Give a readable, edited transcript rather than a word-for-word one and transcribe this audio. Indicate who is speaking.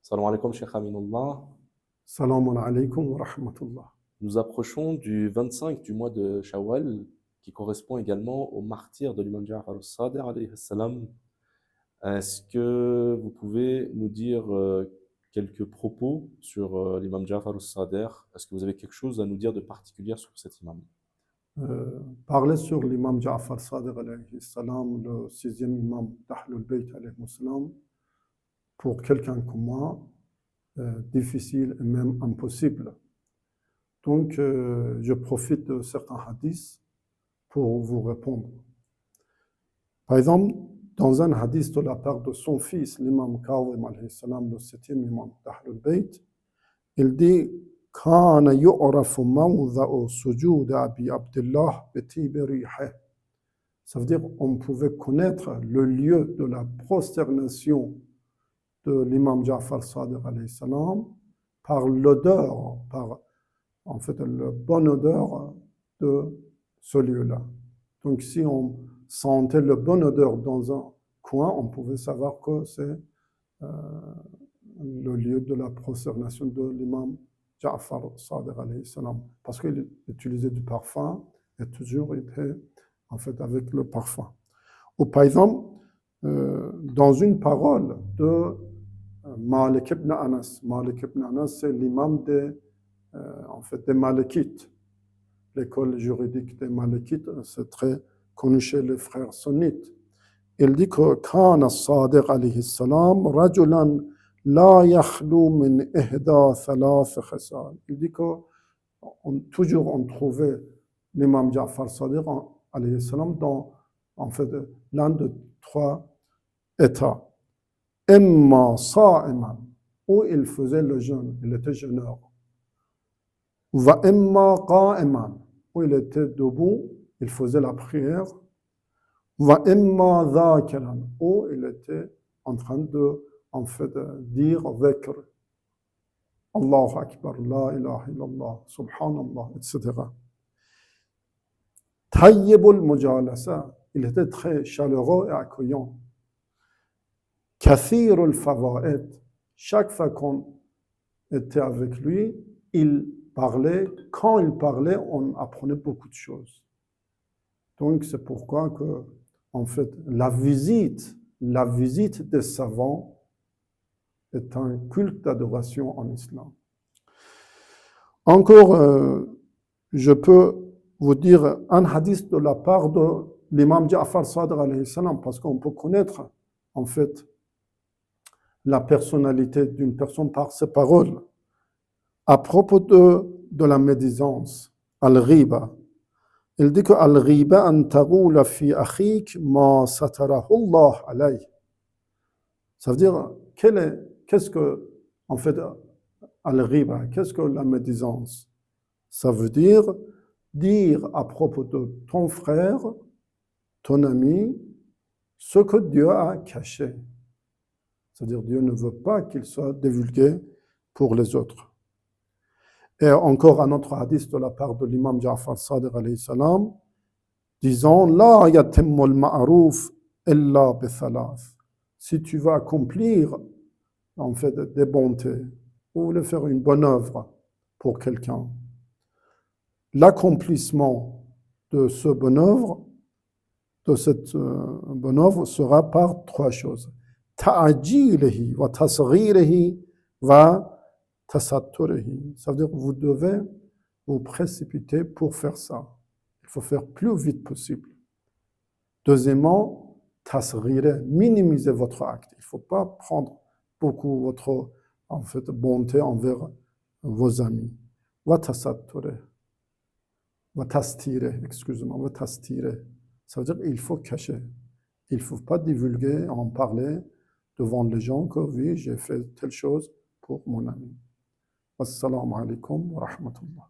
Speaker 1: Salam alaikum, Cheikh Aminullah.
Speaker 2: Salamun alaykum wa rahmatullah.
Speaker 1: Nous approchons du 25 du mois de Shawwal, qui correspond également au martyr de l'imam Ja'far al-Sadiq alayhi salam. Est-ce que vous pouvez nous dire quelques propos sur l'imam Ja'far al-Sadiq? Est-ce que vous avez quelque chose à nous dire de particulier sur cet imam?
Speaker 2: Parler sur l'imam Ja'far al-Sadiq alayhi salam, le sixième imam d'Ahlul Bayt alayhi salam, pour quelqu'un comme moi, difficile et même impossible. Donc, je profite de certains hadiths pour vous répondre. Par exemple, dans un hadith de la part de son fils, l'imam Kazim alayhi salam, le septième imam d'Ahlul Bayt, il dit كان يعرف موضع سجود أبي عبد الله بطيب ريحه. Ça veut dire on pouvait connaître le lieu de la prosternation de l'imam Ja'far Sadiq alayhi salam par l'odeur, par en fait la bonne odeur de ce lieu-là. Donc si on sentait le bonne odeur dans un coin, on pouvait savoir que c'est le lieu de la prosternation de l'imam Ja'far Sadiq alayhi salam, parce qu'il utilisait du parfum et toujours était en fait avec le parfum. Ou par exemple, dans une parole de Malik ibn Anas. Malik ibn Anas, c'est l'imam en fait, des Malikites. L'école juridique des Malikites, c'est très connu chez les frères sunnites. Il dit que كان الصادق عليه السلام رجلا لا يخلو من إحدى ثلاث خصال. Il dit que toujours on trouvait l'imam Ja'far Sadiq alayhi salam dans en fait l'un de trois états. Imma sa'iman, où il faisait le jeûne, il était jeûneur. Wa imma qa'iman, où il était debout, il faisait la prière. Wa imma dhakiran, où il était en train de en fait dire dhikr. Allahu Akbar, la ilaha illallah, subhanallah, etc. Tayyibul mujalasa, il était très chaleureux et accueillant. Kathirul fawaid, chaque fois qu'on était avec lui, il parlait. Quand il parlait, on apprenait beaucoup de choses. Donc c'est pourquoi que, en fait, la visite des savants est un culte d'adoration en islam. Encore, je peux vous dire un hadith de la part de l'imam Ja'far Sadiq alayhi salam, parce qu'on peut connaître, en fait, la personnalité d'une personne par ses paroles. À propos de la médisance, al-ghiba, il dit que al-ghiba an taqula fi akhik ma satarahu Allah alayh. Ça veut dire, qu'est-ce que, en fait, al-ghiba, qu'est-ce que la médisance? Ça veut dire à propos de ton frère, ton ami, ce que Dieu a caché. C'est-à-dire Dieu ne veut pas qu'il soit divulgué pour les autres. Et encore un autre hadith de la part de l'imam Ja'far Sadiq alayhi salam, disant La yatimmu al-ma'ruf illa bi thalath. Si tu vas accomplir en fait des bontés ou voulez faire une bonne œuvre pour quelqu'un, l'accomplissement de ce bonne œuvre, de cette bonne œuvre sera par trois choses. Ta'ajilihi wa tasghirihi wa tasatturihi. Ça veut dire que vous devez vous précipiter pour faire ça. Il faut faire plus vite possible. Deuxièmement, tasghire, minimiser votre acte. Il ne faut pas prendre beaucoup votre en fait, bonté envers vos amis. Wa tasatture. Wa tastire, excusez-moi, wa tastire. Ça veut dire qu'il faut cacher. Il ne faut pas divulguer, en parler devant les gens que oui, j'ai fait telle chose pour mon ami. Wassalamu alaikum wa rahmatullah.